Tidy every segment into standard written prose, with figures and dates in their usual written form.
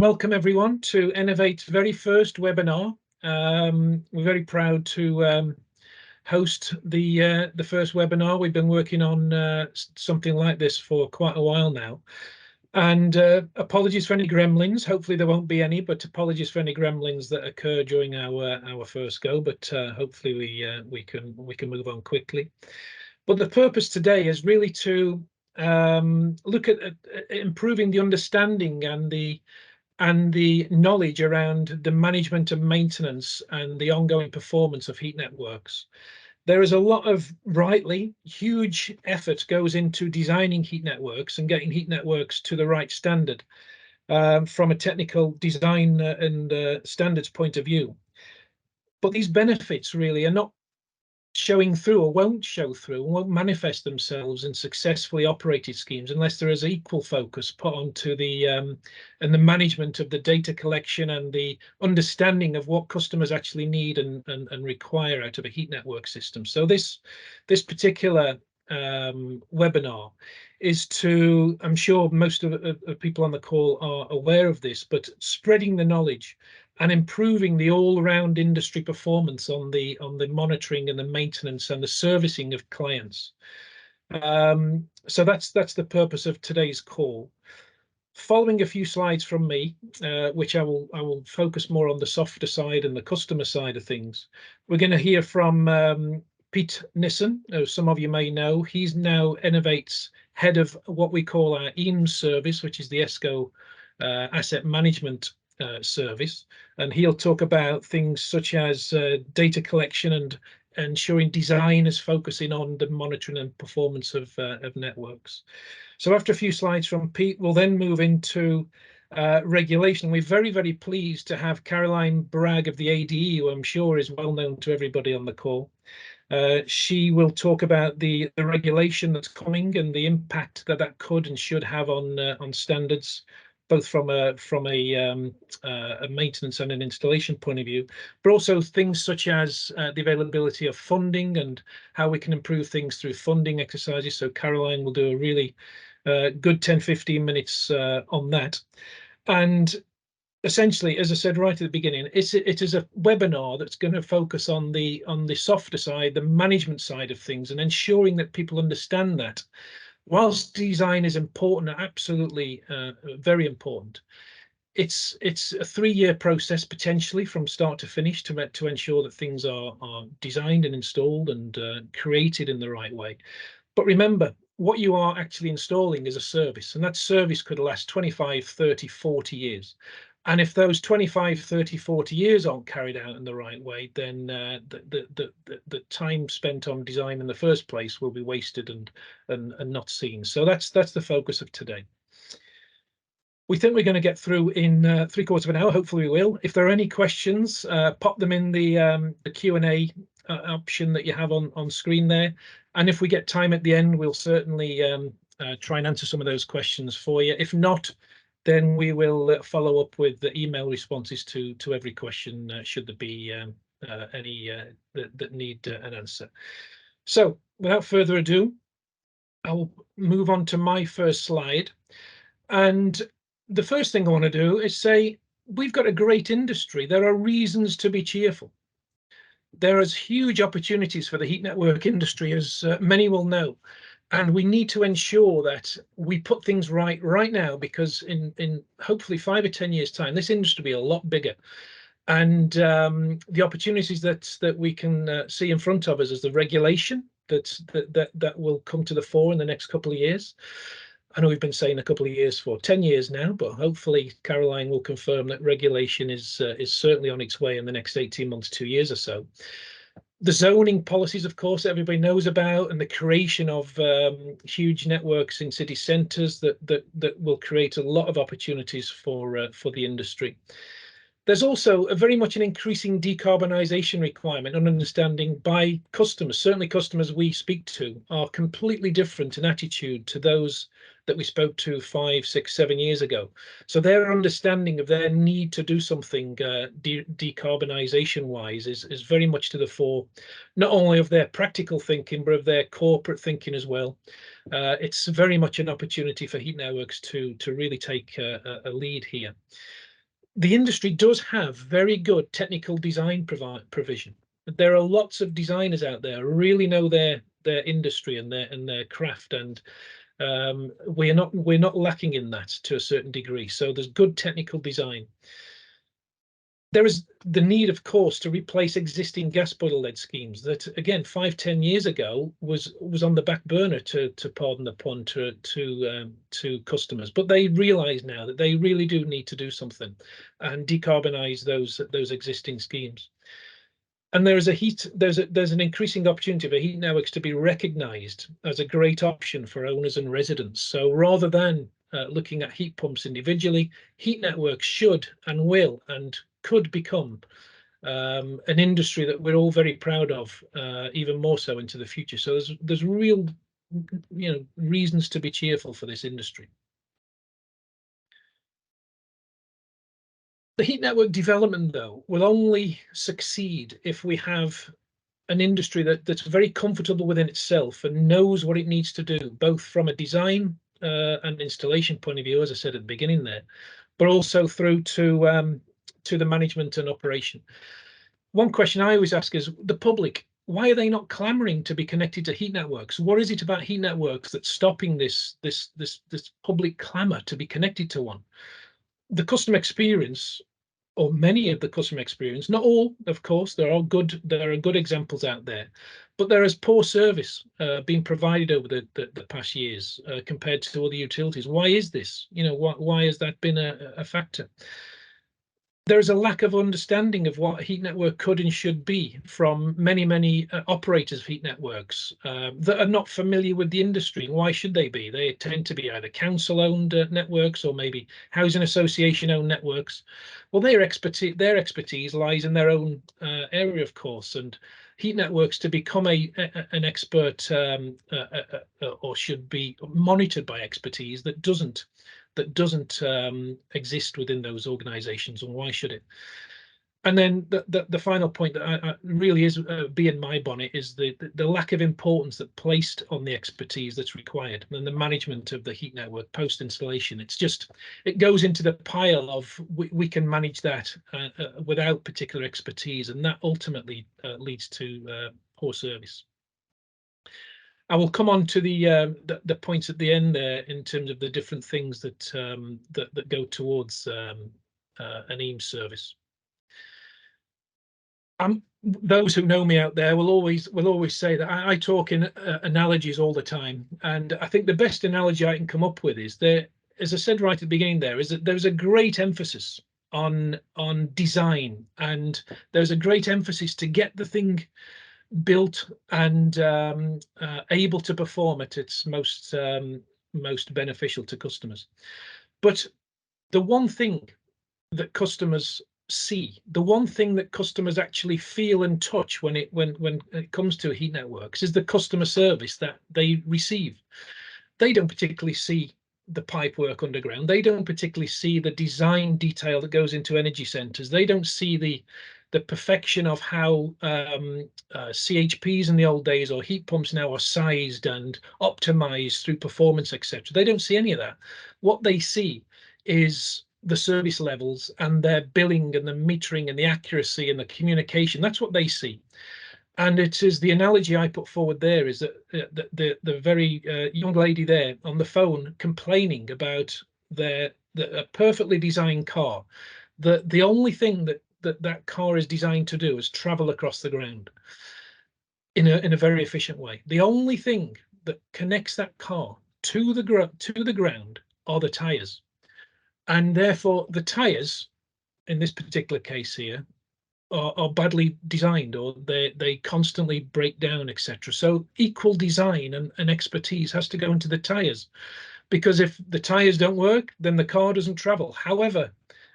Welcome everyone to Ener-Vate's very first webinar. We're very proud to host the first webinar. We've been working on something like this for quite a while now. And apologies for any gremlins. Hopefully there won't be any, but apologies for any gremlins that occur during our first go. But hopefully we can move on quickly. But the purpose today is really to look at improving the understanding and the knowledge around the management and maintenance and the ongoing performance of heat networks. There is a lot of, rightly, huge effort goes into designing heat networks and getting heat networks to the right standard from a technical design and standards point of view. But these benefits really are not showing through, or won't show through, and won't manifest themselves in successfully operated schemes unless there is equal focus put onto the and the management of the data collection and the understanding of what customers actually need and require out of a heat network system. So this particular webinar is to, I'm sure most of people on the call are aware of this, but spreading the knowledge and improving the all-round industry performance on the monitoring and the maintenance and the servicing of clients. So that's the purpose of today's call. Following a few slides from me, which I will focus more on the softer side and the customer side of things. We're going to hear from Pete Nissen, who some of you may know. He's now Ener-Vate's head of what we call our EAMS service, which is the ESCO asset management service, and he'll talk about things such as data collection and ensuring design is focusing on the monitoring and performance of networks. So after a few slides from Pete, we'll then move into regulation. We're very pleased to have Caroline Bragg of the ADE, who I'm sure is well known to everybody on the call. She will talk about the regulation that's coming and the impact that could and should have on standards, both from a maintenance and an installation point of view, but also things such as the availability of funding and how we can improve things through funding exercises. So Caroline will do a really good 10-15 minutes on that. And essentially, as I said right at the beginning, it is a webinar that's going to focus on the softer side, the management side of things, and ensuring that people understand that. Whilst design is important, absolutely very important, it's a 3-year process potentially from start to finish to ensure that things are designed and installed and created in the right way. But remember, what you are actually installing is a service, and that service could last 25, 30, 40 years. And if those 25, 30, 40 years aren't carried out in the right way, then the time spent on design in the first place will be wasted and not seen. So that's the focus of today. We think we're going to get through in 3/4 of an hour. Hopefully we will. If there are any questions, pop them in the Q&A option that you have on screen there. And if we get time at the end, we'll certainly try and answer some of those questions for you. If not, then we will follow up with the email responses to every question should there be any that need an answer. So without further ado, I'll move on to my first slide. And the first thing I want to do is say we've got a great industry. There are reasons to be cheerful. There is huge opportunities for the heat network industry, as many will know. And we need to ensure that we put things right now, because in hopefully 5 or 10 years' time, this industry will be a lot bigger. And the opportunities that we can see in front of us is the regulation that will come to the fore in the next couple of years. I know we've been saying a couple of years for 10 years now, but hopefully Caroline will confirm that regulation is certainly on its way in the next 18 months, 2 years or so. The zoning policies, of course, everybody knows about, and the creation of huge networks in city centres that will create a lot of opportunities for the industry. There's also very much an increasing decarbonisation requirement and understanding by customers. Certainly customers we speak to are completely different in attitude to those that we spoke to 5, 6, 7 years ago. So their understanding of their need to do something decarbonisation wise is very much to the fore, not only of their practical thinking, but of their corporate thinking as well. It's very much an opportunity for heat networks to really take a lead here. the industry does have very good technical design provision. There are lots of designers out there who really know their industry and their craft, and we're not lacking in that to a certain degree. So there's good technical design. There is the need, of course, to replace existing gas boiler-led schemes that, again, 5-10 years ago was on the back burner, to pardon the pun, to customers. But they realise now that they really do need to do something and decarbonise those existing schemes. And there's an increasing opportunity for heat networks to be recognised as a great option for owners and residents. So rather than looking at heat pumps individually, heat networks should and will and could become an industry that we're all very proud of, even more so into the future. So there's real, reasons to be cheerful for this industry. The heat network development, though, will only succeed if we have an industry that's very comfortable within itself and knows what it needs to do, both from a design and installation point of view, as I said at the beginning there, but also through to the management and operation. One question I always ask is the public, why are they not clamoring to be connected to heat networks? What is it about heat networks that's stopping this public clamor to be connected to one? The customer experience, or many of the customer experience, not all, of course, there are good examples out there, but there is poor service being provided over the past years compared to other utilities. Why is this? Why has that been a factor? There is a lack of understanding of what a heat network could and should be from many operators of heat networks that are not familiar with the industry. Why should they be? They tend to be either council-owned networks or maybe housing association-owned networks. Well, their expertise lies in their own area, of course, and heat networks, to become an expert or should be monitored by expertise that doesn't exist within those organizations, and why should it? And then the final point that I really is be in my bonnet is the lack of importance that placed on the expertise that's required and the management of the heat network post installation. It goes into the pile of we can manage that without particular expertise, and that ultimately leads to poor service. I will come on to the points at the end there in terms of the different things that that go towards an EAMS service. Those who know me out there will always say that I talk in analogies all the time, and I think the best analogy I can come up with is that, as I said right at the beginning, is that there's a great emphasis on design, and there's a great emphasis to get the thing built and able to perform at its most beneficial to customers. But the one thing that customers see, the one thing that customers actually feel and touch when it comes to heat networks, is the customer service that they receive. They don't particularly see the pipe work underground. They don't particularly see the design detail that goes into energy centres. They don't see the perfection of how CHPs in the old days or heat pumps now are sized and optimized through performance, etc. They don't see any of that. What they see is the service levels and their billing and the metering and the accuracy and the communication. That's what they see. And it is the analogy I put forward there is that the very young lady there on the phone complaining about a perfectly designed car. The only thing that car is designed to do is travel across the ground in a very efficient way. The only thing that connects that car to the ground are the tires, and therefore the tires in this particular case here are badly designed, or they constantly break down, etc. So equal design and expertise has to go into the tires, because if the tires don't work, then the car doesn't travel. However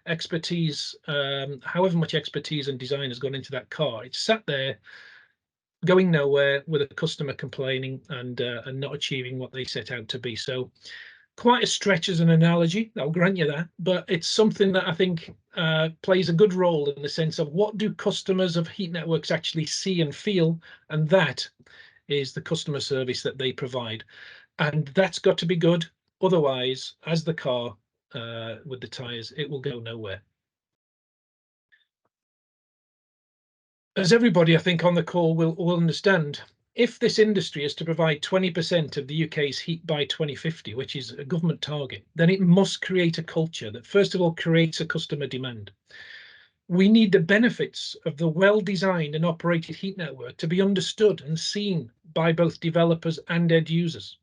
much expertise and design has gone into that car, it's sat there going nowhere with a customer complaining and not achieving what they set out to be. So quite a stretch as an analogy, I'll grant you that, but it's something that I think plays a good role in the sense of what do customers of heat networks actually see and feel, and that is the customer service that they provide, and that's got to be good. Otherwise, as the car with the tires, it will go nowhere. as everybody, I think, on the call will understand, if this industry is to provide 20% of the UK's heat by 2050, which is a government target, then it must create a culture that, first of all, creates a customer demand. We need the benefits of the well-designed and operated heat network to be understood and seen by both developers and end users.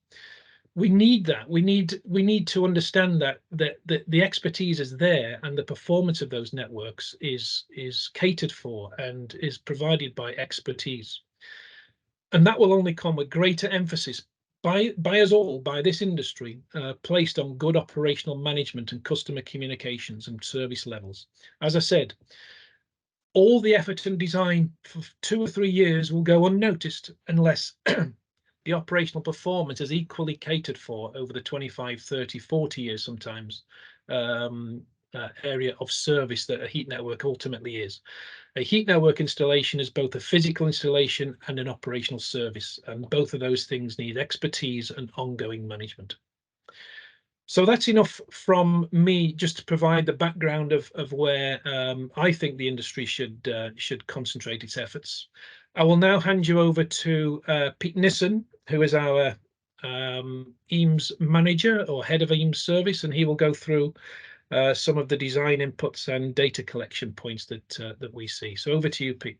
We need that. We need to understand that the expertise is there and the performance of those networks is catered for and is provided by expertise. And that will only come with greater emphasis by us all, by this industry, placed on good operational management and customer communications and service levels. As I said, all the effort and design for 2 or 3 years will go unnoticed unless the operational performance is equally catered for over the 25, 30, 40 years sometimes area of service that a heat network ultimately is. A heat network installation is both a physical installation and an operational service, and both of those things need expertise and ongoing management. So that's enough from me, just to provide the background of where I think the industry should concentrate its efforts. I will now hand you over to Pete Nissen, who is our EAMS manager or head of EAMS service, and he will go through some of the design inputs and data collection points that we see. So over to you, Pete.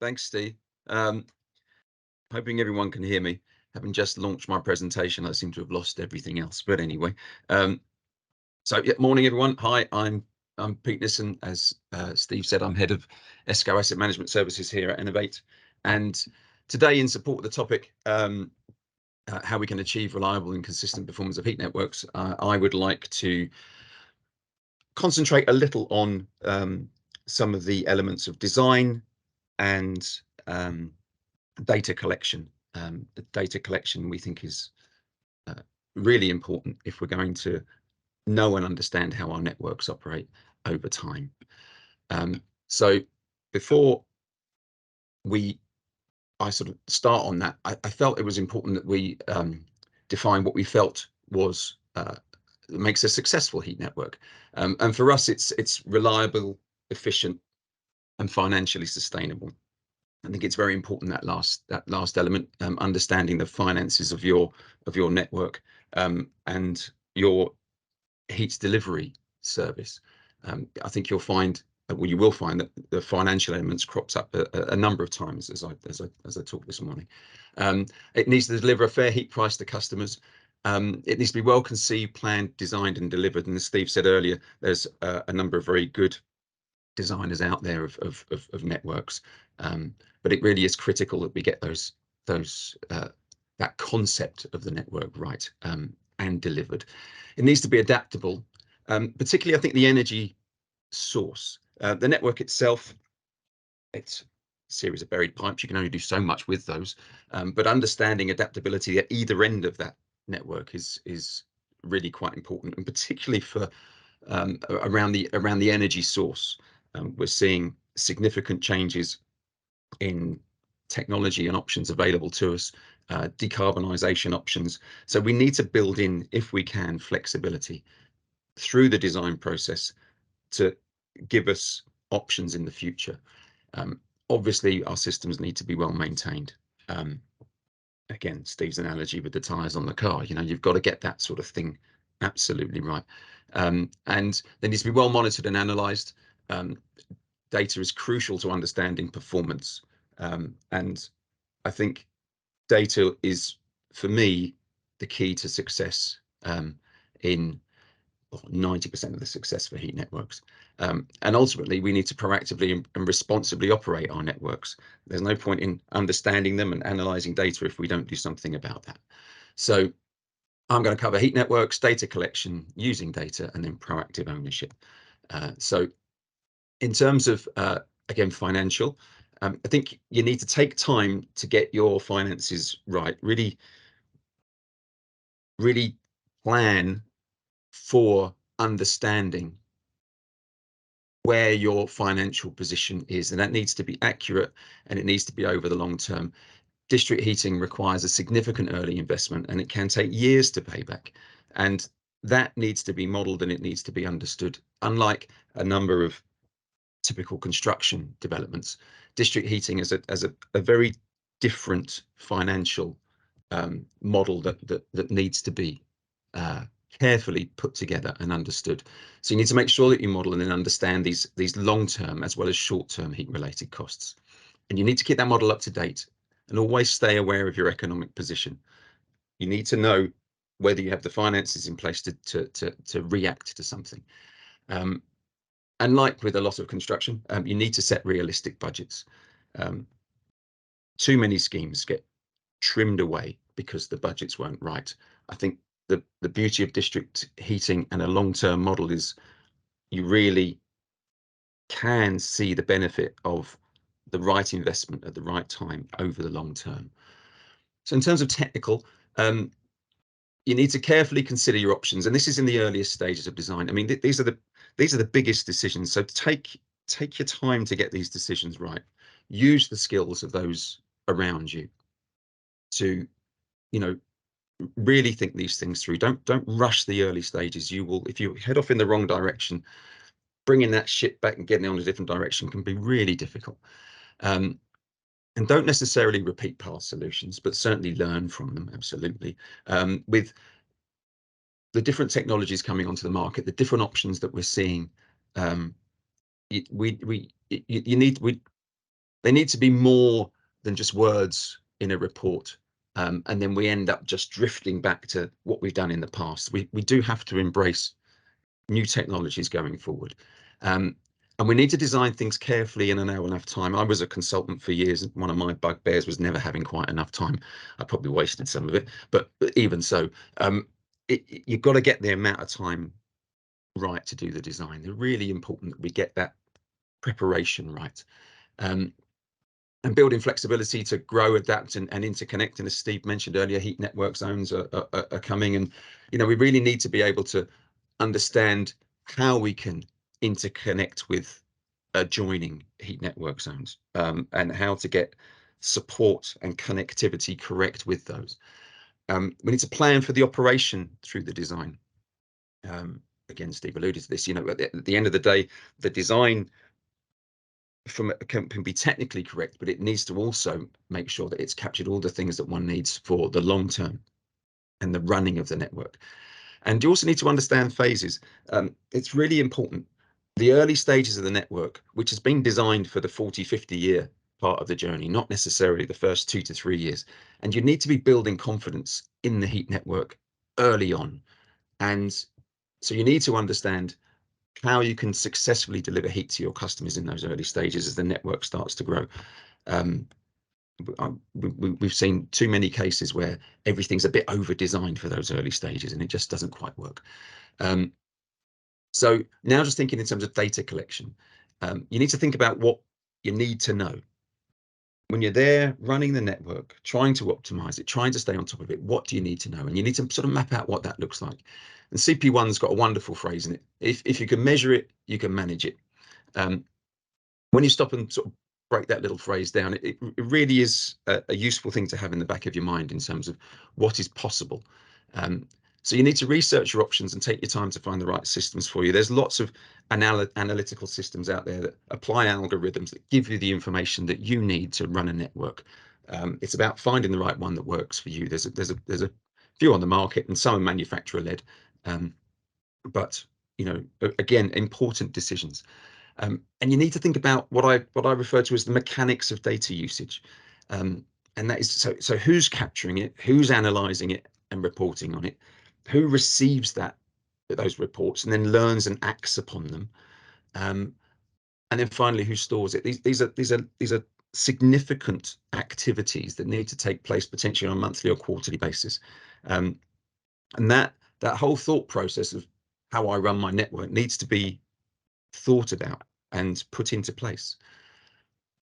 Thanks, Steve. Hoping everyone can hear me. Having just launched my presentation, I seem to have lost everything else. But anyway, so yeah, morning everyone. Hi, I'm Pete Nissen. As Steve said, I'm head of ESCO Asset Management Services here at Ener-Vate. And today, in support of the topic, how we can achieve reliable and consistent performance of heat networks, I would like to concentrate a little on some of the elements of design and data collection. The data collection we think is really important if we're going to know and understand how our networks operate over time. So before I sort of start on that, I felt it was important that we define what we felt was makes a successful heat network. And for us, it's reliable, efficient, and financially sustainable. I think it's very important, that last element, understanding the finances of your network and your heat delivery service. I think you'll find, well, you will find that the financial elements crops up a number of times as I talk this morning. It needs to deliver a fair heat price to customers. It needs to be well conceived, planned, designed, and delivered. And as Steve said earlier, there's a number of very good designers out there of networks, but it really is critical that we get that concept of the network right and delivered. It needs to be adaptable, particularly I think the energy source. The network itself, it's a series of buried pipes. You can only do so much with those, but understanding adaptability at either end of that network is really quite important, and particularly for around the energy source. We're seeing significant changes in technology and options available to us, decarbonisation options. So we need to build in, if we can, flexibility through the design process to give us options in the future. Obviously, our systems need to be well maintained. Again, Steve's analogy with the tyres on the car, you've got to get that sort of thing absolutely right. And they need to be well monitored and analysed. Data is crucial to understanding performance. And I think data is, for me, the key to success in 90% of the success for heat networks. And ultimately, we need to proactively and responsibly operate our networks. There's no point in understanding them and analysing data if we don't do something about that. So I'm going to cover heat networks, data collection, using data, and then proactive ownership. So in terms of, again, financial, I think you need to take time to get your finances right. Really plan for understanding where your financial position is, and that needs to be accurate, and it needs to be over the long term. District heating requires a significant early investment, and it can take years to pay back. And that needs to be modeled and it needs to be understood. Unlike a number of typical construction developments, district heating is a very different financial model that needs to be carefully put together and understood. So you need to make sure that you model and then understand these long-term as well as short-term heat-related costs. And you need to keep that model up to date and always stay aware of your economic position. You need to know whether you have the finances in place to react to something. And like with a lot of construction, you need to set realistic budgets. Too many schemes get trimmed away because the budgets weren't right. I think the beauty of district heating and a long-term model is you really can see the benefit of the right investment at the right time over the long term. So in terms of technical, you need to carefully consider your options, and this is in the earliest stages of design. I mean, these are the biggest decisions. So take your time to get these decisions right. Use the skills of those around you to, really think these things through. Don't rush the early stages. You will, if you head off in the wrong direction, bringing that ship back and getting on a different direction can be really difficult. And don't necessarily repeat past solutions, but certainly learn from them. Absolutely. With the different technologies coming onto the market, the different options that we're seeing, they need to be more than just words in a report. And then we end up just drifting back to what we've done in the past. We do have to embrace new technologies going forward. And we need to design things carefully in an hour and a half time. I was a consultant for years, and one of my bugbears was never having quite enough time. I probably wasted some of it, but even so, you've got to get the amount of time right to do the design. It's really important that we get that preparation right. And building flexibility to grow, adapt, and interconnect. And as Steve mentioned earlier, heat network zones are coming, and we really need to be able to understand how we can interconnect with adjoining heat network zones, and how to get support and connectivity correct with those. We need to plan for the operation through the design. Again, Steve alluded to this. At the end of the day, the design can be technically correct, but it needs to also make sure that it's captured all the things that one needs for the long term and the running of the network. And you also need to understand phases. It's really important. The early stages of the network, which has been designed for the 40, 50 year part of the journey, not necessarily the first 2 to 3 years. And you need to be building confidence in the heat network early on. And so you need to understand how you can successfully deliver heat to your customers in those early stages as the network starts to grow. We've seen too many cases where everything's a bit over designed for those early stages and it just doesn't quite work. So now just thinking in terms of data collection, you need to think about what you need to know. When you're there running the network, trying to optimize it, trying to stay on top of it, what do you need to know? And you need to sort of map out what that looks like. And CP1's got a wonderful phrase in it. If you can measure it, you can manage it. When you stop and sort of break that little phrase down, it really is a useful thing to have in the back of your mind in terms of what is possible. So you need to research your options and take your time to find the right systems for you. There's lots of analytical systems out there that apply algorithms that give you the information that you need to run a network. It's about finding the right one that works for you. There's a few on the market, and some are manufacturer-led. But again, important decisions. And you need to think about what I refer to as the mechanics of data usage. And that is so who's capturing it, who's analyzing it and reporting on it, who receives those reports and then learns and acts upon them, and then finally who stores it. These are significant activities that need to take place potentially on a monthly or quarterly basis, and that whole thought process of how I run my network needs to be thought about and put into place.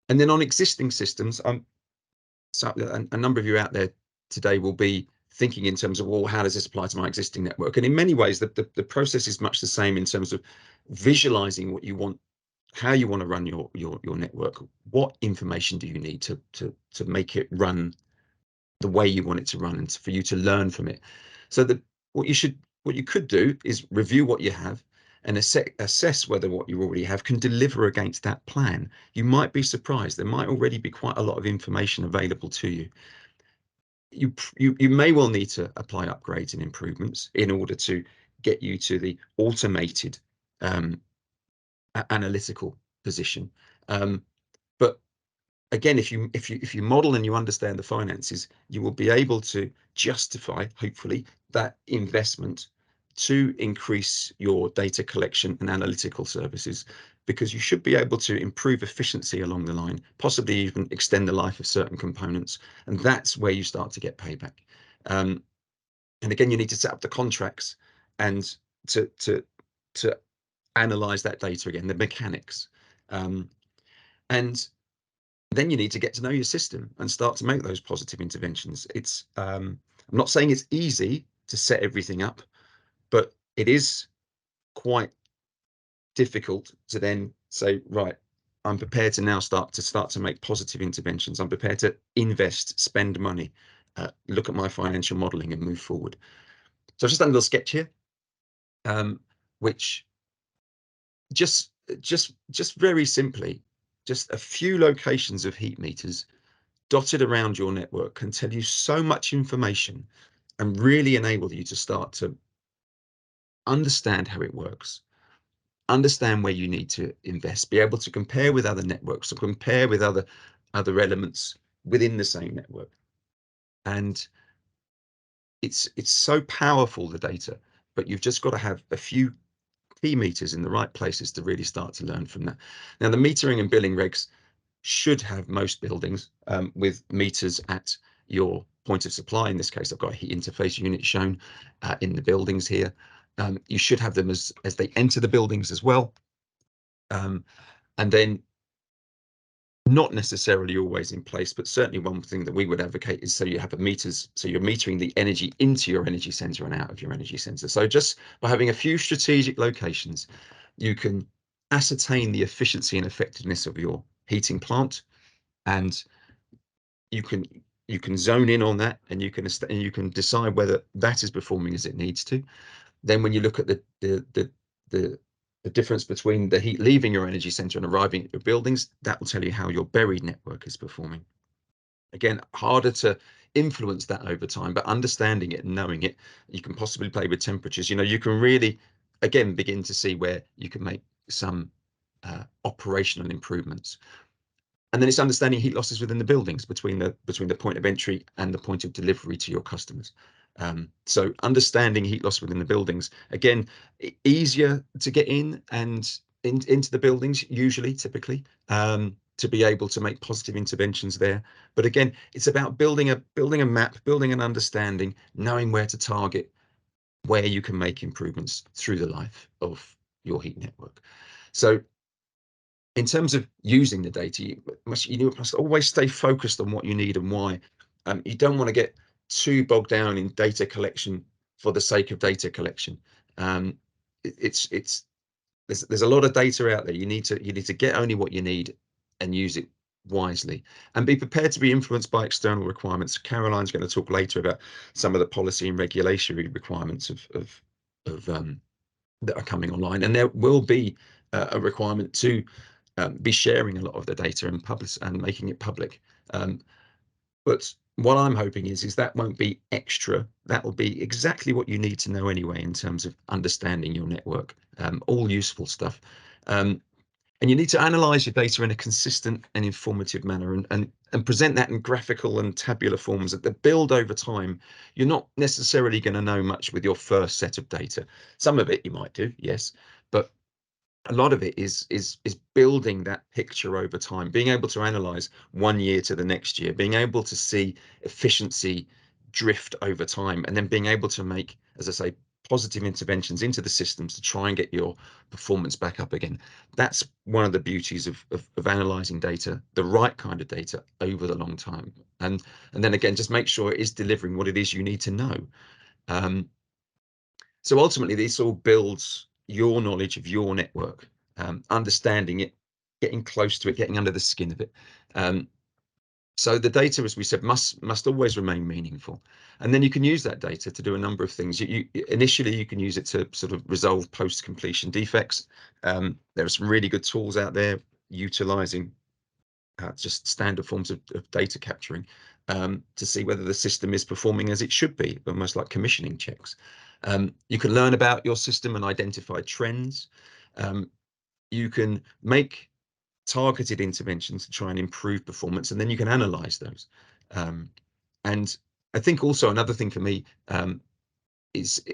And then on existing systems, so a number of you out there today will be thinking in terms of, well, how does this apply to my existing network? And in many ways, the process is much the same in terms of visualizing what you want, how you want to run your network. What information do you need to make it run the way you want it to run, and for you to learn from it? So what you should what you could do is review what you have and assess whether what you already have can deliver against that plan. You might be surprised. There might already be quite a lot of information available to you. You may well need to apply upgrades and improvements in order to get you to the automated analytical position. But again, if you model and you understand the finances, you will be able to justify, hopefully, that investment to increase your data collection and analytical services, because you should be able to improve efficiency along the line, possibly even extend the life of certain components, and that's where you start to get payback. And again, you need to set up the contracts and to analyze that data again, the mechanics. And then you need to get to know your system and start to make those positive interventions. It's I'm not saying it's easy to set everything up, but it is quite difficult to then say, right, I'm prepared to now start to make positive interventions. I'm prepared to invest, spend money, look at my financial modeling and move forward. So I've just done a little sketch here, which just very simply, just a few locations of heat meters dotted around your network can tell you so much information and really enable you to start to understand how it works, understand where you need to invest, be able to compare with other networks, to compare with other elements within the same network. And it's so powerful, the data, but you've just got to have a few key meters in the right places to really start to learn from that. Now, the metering and billing regs should have most buildings with meters at your point of supply. In this case, I've got a heat interface unit shown in the buildings here. You should have them as they enter the buildings as well. And then not necessarily always in place, but certainly one thing that we would advocate is so you have a meters, so you're metering the energy into your energy center and out of your energy center. So just by having a few strategic locations, you can ascertain the efficiency and effectiveness of your heating plant, and you can zone in on that, and you can decide whether that is performing as it needs to. Then when you look at the difference between the heat leaving your energy center and arriving at your buildings, that will tell you how your buried network is performing. Again, harder to influence that over time, but understanding it and knowing it, you can possibly play with temperatures. You can really, again, begin to see where you can make some operational improvements. And then it's understanding heat losses within the buildings between the point of entry and the point of delivery to your customers. So understanding heat loss within the buildings, again, easier to get in and into the buildings, typically, to be able to make positive interventions there. But again, it's about building a map, building an understanding, knowing where to target, where you can make improvements through the life of your heat network. So in terms of using the data, you must always stay focused on what you need and why. You don't want to get too bogged down in data collection for the sake of data collection. There's a lot of data out there. You need to get only what you need and use it wisely, and be prepared to be influenced by external requirements. Caroline's going to talk later about some of the policy and regulatory requirements of that are coming online, and there will be a requirement to be sharing a lot of the data and making it public. But what I'm hoping is that won't be extra. That will be exactly what you need to know anyway in terms of understanding your network, all useful stuff. And you need to analyze your data in a consistent and informative manner, and present that in graphical and tabular forms that build over time. You're not necessarily going to know much with your first set of data. Some of it you might do, yes, but a lot of it is building that picture over time, being able to analyze 1 year to the next year, being able to see efficiency drift over time, and then being able to make, as I say, positive interventions into the systems to try and get your performance back up again. That's one of the beauties of analyzing data, the right kind of data over the long time. And then again, just make sure it is delivering what it is you need to know. So ultimately, this all builds your knowledge of your network, understanding it, getting close to it, getting under the skin of it. So the data, as we said, must always remain meaningful, and then you can use that data to do a number of things. Initially you can use it to sort of resolve post-completion defects. There are some really good tools out there utilizing just standard forms of data capturing to see whether the system is performing as it should be, almost like commissioning checks. You can learn about your system and identify trends. You can make targeted interventions to try and improve performance, and then you can analyze those. And I think also another thing for me is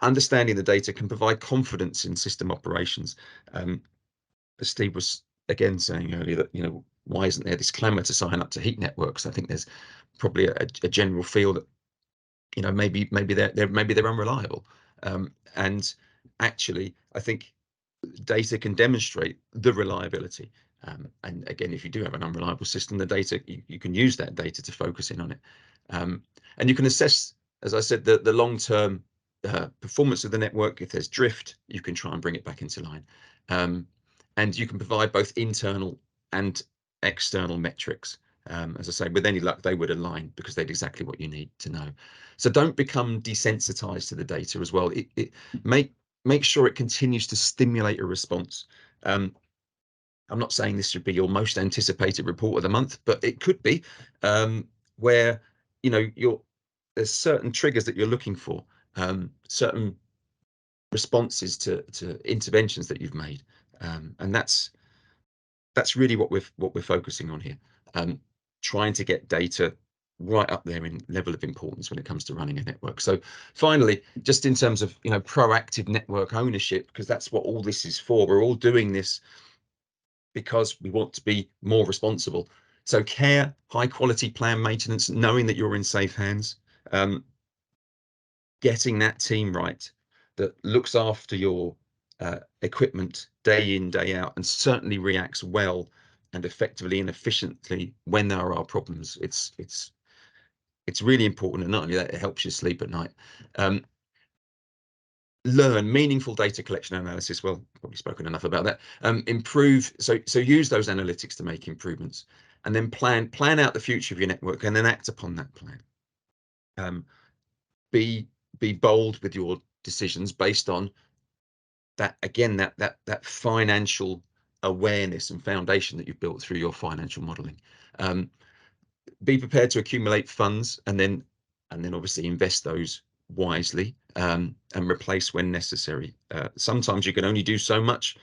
understanding the data can provide confidence in system operations. As Steve was again saying earlier, that why isn't there this clamour to sign up to heat networks? I think there's probably a general feel that maybe they're unreliable, and actually I think data can demonstrate the reliability. And again, if you do have an unreliable system, the data, you can use that data to focus in on it. And you can assess, as I said, the long-term performance of the network. If there's drift, you can try and bring it back into line. And you can provide both internal and external metrics. As I say, with any luck, they would align because they're exactly what you need to know. So don't become desensitized to the data as well. Make sure it continues to stimulate a response. I'm not saying this should be your most anticipated report of the month, but it could be, where there's certain triggers that you're looking for, certain responses to interventions that you've made, and that's really what we're focusing on here, trying to get data right up there in level of importance when it comes to running a network. So finally, just in terms of proactive network ownership, because that's what all this is for. We're all doing this because we want to be more responsible. So care, high quality plan maintenance, knowing that you're in safe hands, getting that team right that looks after your equipment day in, day out, and certainly reacts well and effectively and efficiently when there are problems. It's really important, and not only that, it helps you sleep at night. Learn meaningful data collection analysis. Well, probably spoken enough about that. Improve, so use those analytics to make improvements, and then plan out the future of your network, and then act upon that plan. Be bold with your decisions based on that, again, that financial awareness and foundation that you've built through your financial modeling. Be prepared to accumulate funds, and then obviously invest those wisely, and replace when necessary. Sometimes you can only do so much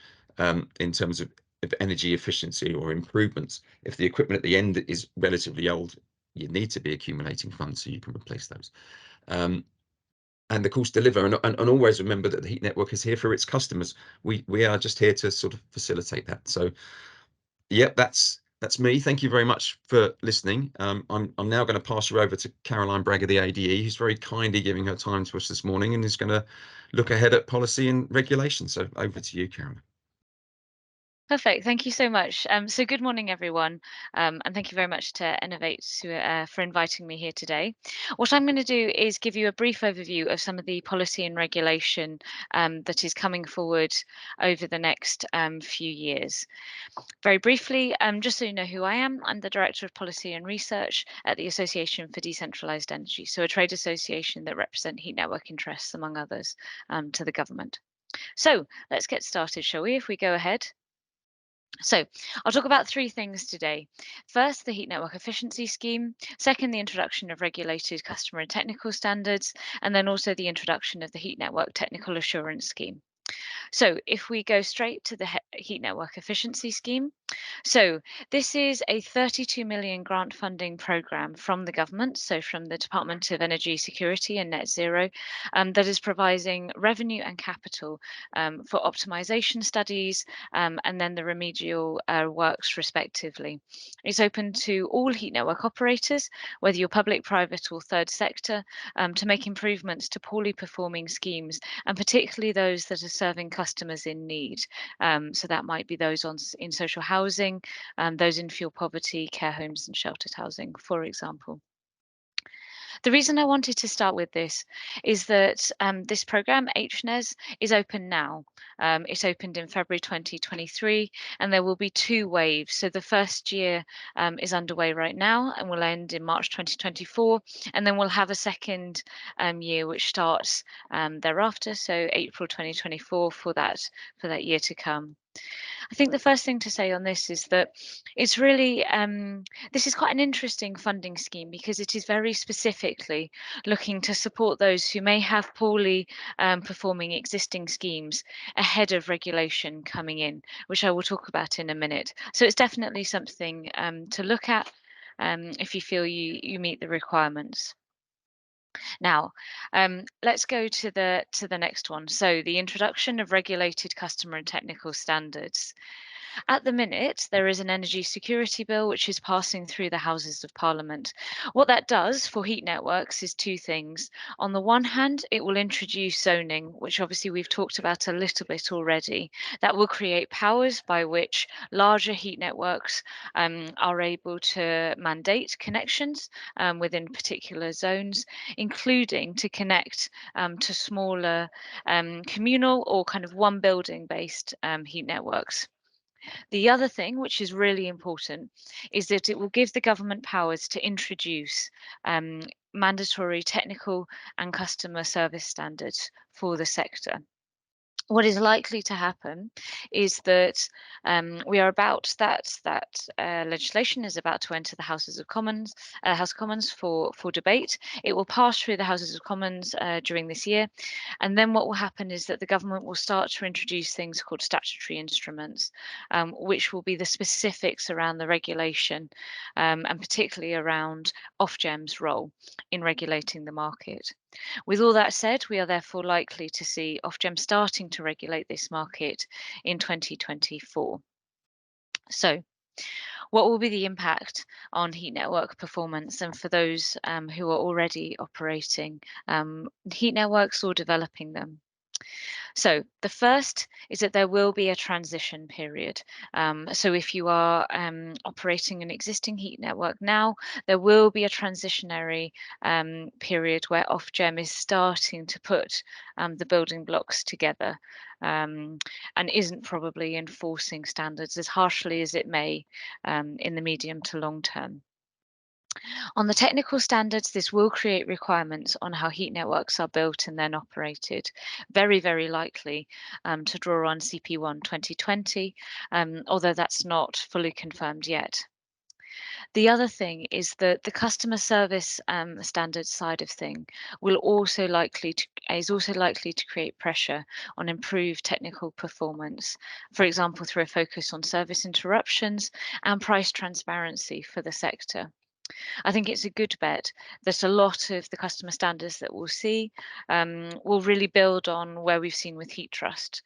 in terms of energy efficiency or improvements. If the equipment at the end is relatively old, you need to be accumulating funds so you can replace those. And of course deliver, and always remember that the heat network is here for its customers. We are just here to sort of facilitate that. So yep, that's me. Thank you very much for listening. I'm now going to pass you over to Caroline Bragger, the ADE, who's very kindly giving her time to us this morning and is going to look ahead at policy and regulation. So over to you, Caroline. Perfect. Thank you so much. So good morning, everyone, and thank you very much to Ener-Vate for inviting me here today. What I'm going to do is give you a brief overview of some of the policy and regulation that is coming forward over the next few years. Very briefly, just so you know who I am, I'm the Director of Policy and Research at the Association for Decentralised Energy, so a trade association that represents heat network interests, among others, to the government. So let's get started, shall we, if we go ahead? So I'll talk about three things today. First, the heat network efficiency scheme. Second, the introduction of regulated customer and technical standards. And then also the introduction of the heat network technical assurance scheme. So if we go straight to the heat network efficiency scheme. So this is a 32 million grant funding programme from the government, so from the Department of Energy Security and Net Zero, that is providing revenue and capital for optimisation studies and then the remedial works respectively. It's open to all heat network operators, whether you're public, private or third sector, to make improvements to poorly performing schemes, and particularly those that are serving customers in need. So that might be those in social housing, those in fuel poverty, care homes and sheltered housing, for example. The reason I wanted to start with this is that this program, HNES, is open now. It opened in February 2023, and there will be 2 waves. So the first year is underway right now and will end in March 2024, and then we'll have a second year which starts thereafter, so April 2024 for that year to come. I think the first thing to say on this is that it's really this is quite an interesting funding scheme because it is very specifically looking to support those who may have poorly performing existing schemes ahead of regulation coming in, which I will talk about in a minute. So it's definitely something to look at if you feel you meet the requirements. Now, let's go to the next one. So the introduction of regulated customer and technical standards. At the minute, there is an energy security bill which is passing through the Houses of Parliament. What that does for heat networks is 2 things. On the one hand, it will introduce zoning, which obviously we've talked about a little bit already. That will create powers by which larger heat networks are able to mandate connections within particular zones, including to connect to smaller communal or kind of one building based heat networks. The other thing, which is really important, is that it will give the government powers to introduce mandatory technical and customer service standards for the sector. What is likely to happen is that we are about that legislation is about to enter the House of Commons for debate. It will pass through the Houses of Commons during this year, and then what will happen is that the government will start to introduce things called statutory instruments, which will be the specifics around the regulation and particularly around Ofgem's role in regulating the market. With all that said, we are therefore likely to see Ofgem starting to regulate this market in 2024. So, what will be the impact on heat network performance and for those who are already operating heat networks or developing them? So the first is that there will be a transition period. So if you are operating an existing heat network now, there will be a transitionary period where Ofgem is starting to put the building blocks together and isn't probably enforcing standards as harshly as it may in the medium to long term. On the technical standards, this will create requirements on how heat networks are built and then operated, very, very likely to draw on CP1 2020, although that's not fully confirmed yet. The other thing is that the customer service standards side of thing is also likely to create pressure on improved technical performance, for example, through a focus on service interruptions and price transparency for the sector. I think it's a good bet that a lot of the customer standards that we'll see will really build on where we've seen with Heat Trust,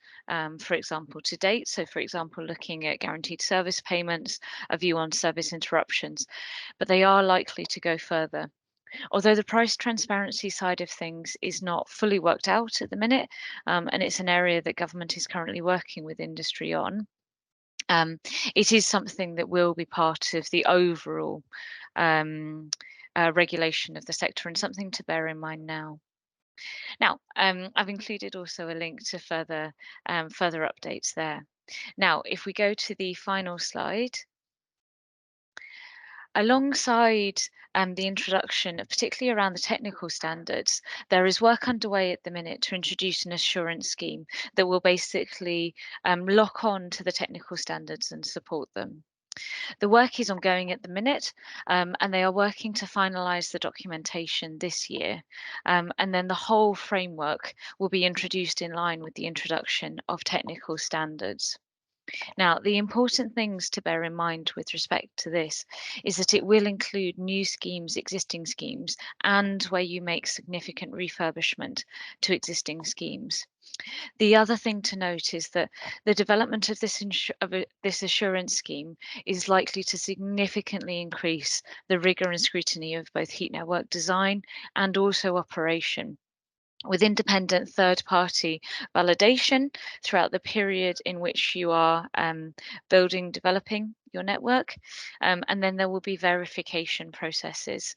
for example, to date. So, for example, looking at guaranteed service payments, a view on service interruptions, but they are likely to go further. Although the price transparency side of things is not fully worked out at the minute, and it's an area that government is currently working with industry on, it is something that will be part of the overall regulation of the sector and something to bear in mind now. Now, I've included also a link to further updates there. Now, if we go to the final slide, alongside the introduction, particularly around the technical standards, there is work underway at the minute to introduce an assurance scheme that will basically lock on to the technical standards and support them. The work is ongoing at the minute, and they are working to finalise the documentation this year. And then the whole framework will be introduced in line with the introduction of technical standards. Now, the important things to bear in mind with respect to this is that it will include new schemes, existing schemes, and where you make significant refurbishment to existing schemes. The other thing to note is that the development of this assurance scheme is likely to significantly increase the rigour and scrutiny of both heat network design and also operation, with independent third-party validation throughout the period in which you are developing your network. And then there will be verification processes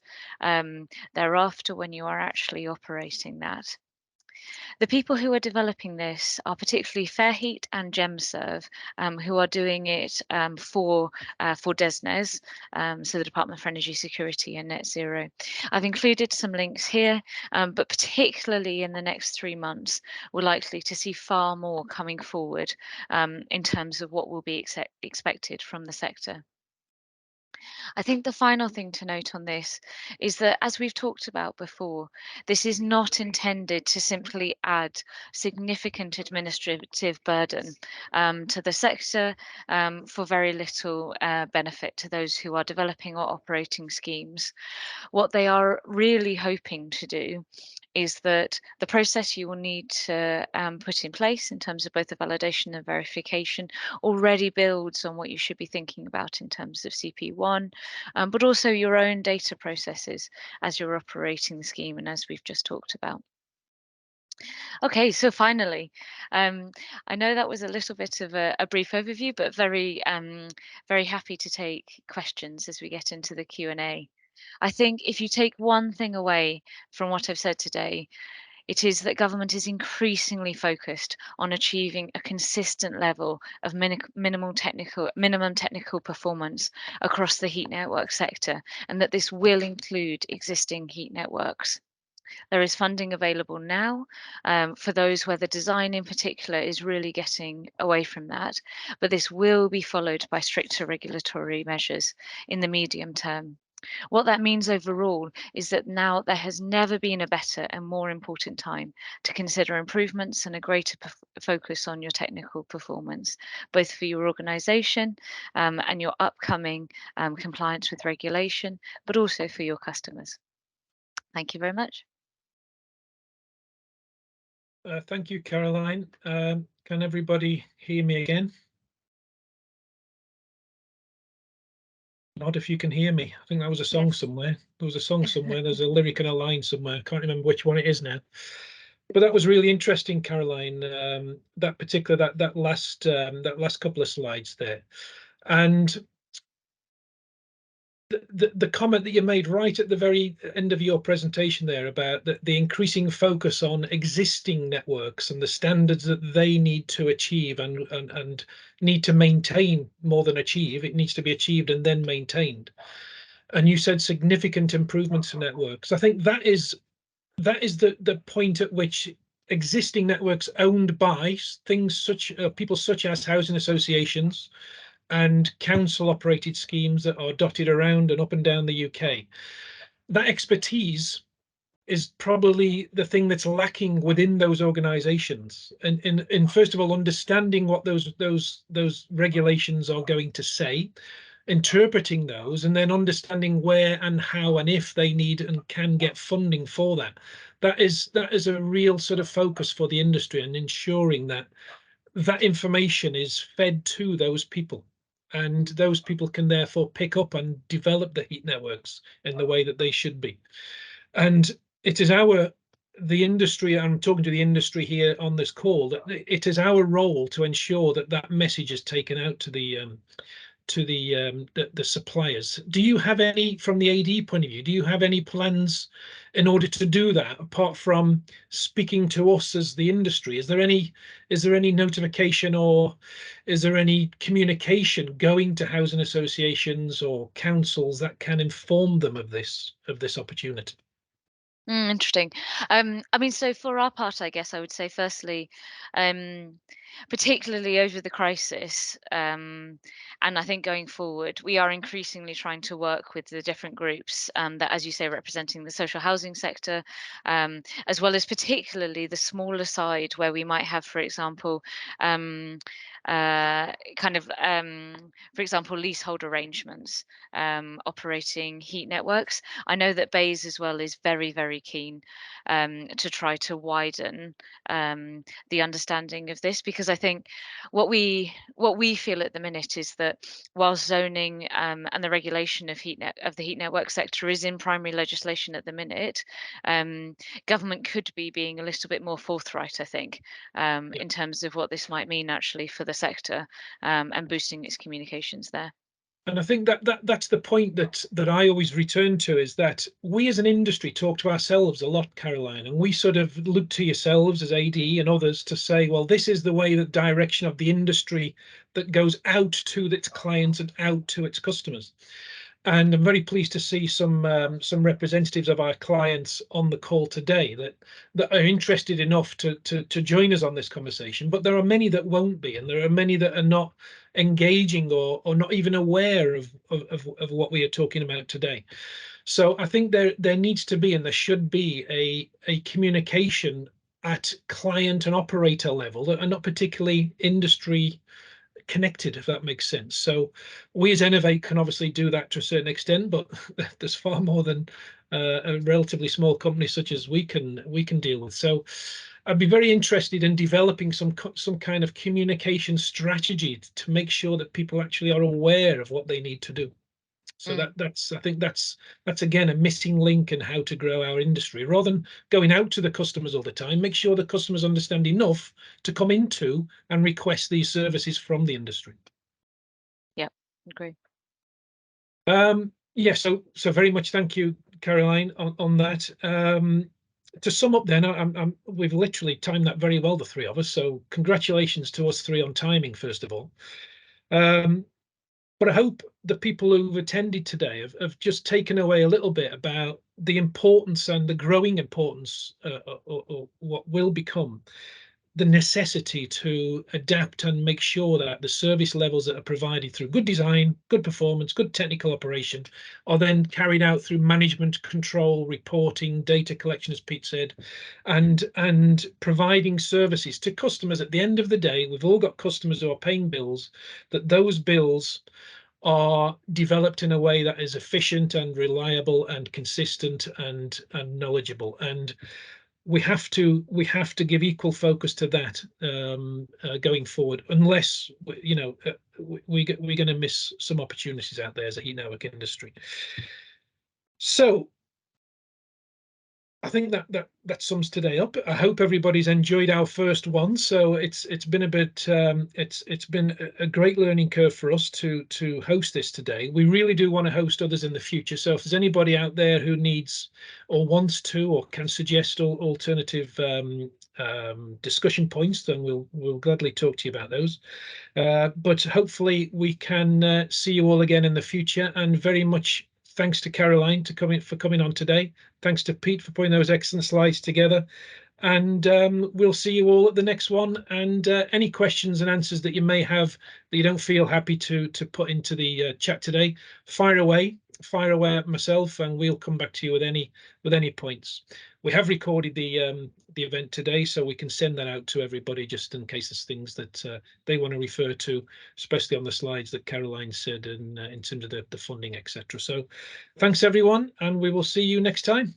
thereafter when you are actually operating that. The people who are developing this are particularly Fairheat and GemServe, who are doing it for DESNZ, so the Department for Energy Security and Net Zero. I've included some links here, but particularly in the next 3 months, we're likely to see far more coming forward in terms of what will be expected from the sector. I think the final thing to note on this is that, as we've talked about before, this is not intended to simply add significant administrative burden to the sector for very little benefit to those who are developing or operating schemes. What they are really hoping to do is that the process you will need to put in place in terms of both the validation and verification already builds on what you should be thinking about in terms of CP1, but also your own data processes as you're operating the scheme and as we've just talked about. Okay, so finally, I know that was a little bit of a brief overview, but very happy to take questions as we get into the Q&A. I think if you take one thing away from what I've said today, it is that government is increasingly focused on achieving a consistent level of minimum technical performance across the heat network sector, and that this will include existing heat networks. There is funding available now for those where the design in particular is really getting away from that, but this will be followed by stricter regulatory measures in the medium term. What that means overall is that now there has never been a better and more important time to consider improvements and a greater focus on your technical performance, both for your organisation and your upcoming compliance with regulation, but also for your customers. Thank you very much. Thank you, Caroline. Can everybody hear me again? Not if you can hear me. I think that was a song somewhere. There was a song somewhere. There's a lyric and a line somewhere. I can't remember which one it is now. But that was really interesting, Caroline. That last couple of slides there, and the comment that you made right at the very end of your presentation there about the increasing focus on existing networks and the standards that they need to achieve and need to maintain more than achieve. It needs to be achieved and then maintained. And you said significant improvements to networks. I think that is the point at which existing networks owned by things such people such as housing associations and council operated schemes that are dotted around and up and down the UK. That expertise is probably the thing that's lacking within those organizations. And in first of all, understanding what those regulations are going to say, interpreting those, and then understanding where and how and if they need and can get funding for that. That is a real sort of focus for the industry, and ensuring that that information is fed to those people, and those people can therefore pick up and develop the heat networks in the way that they should be. And it is the industry, I'm talking to the industry here on this call, that it is our role to ensure that that message is taken out to the suppliers. Do you have any, from the AD point of view, do you have any plans in order to do that, apart from speaking to us as the industry? Is there any notification, or is there any communication going to housing associations or councils that can inform them of this opportunity? Interesting. I mean, so for our part, I guess I would say firstly, particularly over the crisis, and I think going forward, we are increasingly trying to work with the different groups that, as you say, representing the social housing sector, as well as particularly the smaller side where we might have, for example, kind of, for example, leasehold arrangements, operating heat networks. I know that BEIS as well is very, very keen to try to widen the understanding of this, because I think what we feel at the minute is that while zoning and the regulation of the heat network sector is in primary legislation at the minute, government could be being a little bit more forthright, I think, in terms of what this might mean actually for the sector, and boosting its communications there. And I think that's the point that I always return to, is that we as an industry talk to ourselves a lot, Caroline, and we sort of look to yourselves as AD and others to say, well, this is the way, the direction of the industry that goes out to its clients and out to its customers. And I'm very pleased to see some representatives of our clients on the call today that are interested enough to join us on this conversation. But there are many that won't be, and there are many that are not engaging or not even aware of what we are talking about today. So I think there needs to be, and there should be, a communication at client and operator level that are not particularly industry connected, if that makes sense. So we as Ener-Vate can obviously do that to a certain extent, but there's far more than a relatively small company such as we can deal with. So I'd be very interested in developing some kind of communication strategy to make sure that people actually are aware of what they need to do. So I think that's again a missing link in how to grow our industry. Rather than going out to the customers all the time, make sure the customers understand enough to come into and request these services from the industry. Yeah, agree. Yeah, so very much thank you, Caroline, on that. To sum up then, we've literally timed that very well, the three of us, so congratulations to us three on timing, first of all. But I hope the people who've attended today have just taken away a little bit about the importance and the growing importance, or what will become the necessity to adapt and make sure that the service levels that are provided through good design, good performance, good technical operation are then carried out through management, control, reporting, data collection, as Pete said, and providing services to customers. At the end of the day, we've all got customers who are paying bills, that those bills are developed in a way that is efficient and reliable and consistent and knowledgeable. And we have to give equal focus to that going forward, unless we're going to miss some opportunities out there as a heat network industry. So I think that sums today up. I hope everybody's enjoyed our first one. So it's been a bit it's been a great learning curve for us to host this today. We really do want to host others in the future. So if there's anybody out there who needs or wants to or can suggest alternative discussion points, then we'll gladly talk to you about those. But hopefully we can see you all again in the future. And very much thanks to Caroline for coming on today. Thanks to Pete for putting those excellent slides together. And we'll see you all at the next one. And any questions and answers that you may have that you don't feel happy to put into the chat today, fire away at myself, and we'll come back to you with any points. We have recorded the event today, so we can send that out to everybody just in case there's things that they want to refer to, especially on the slides that Caroline said in terms of the funding, etc. So thanks everyone, and we will see you next time.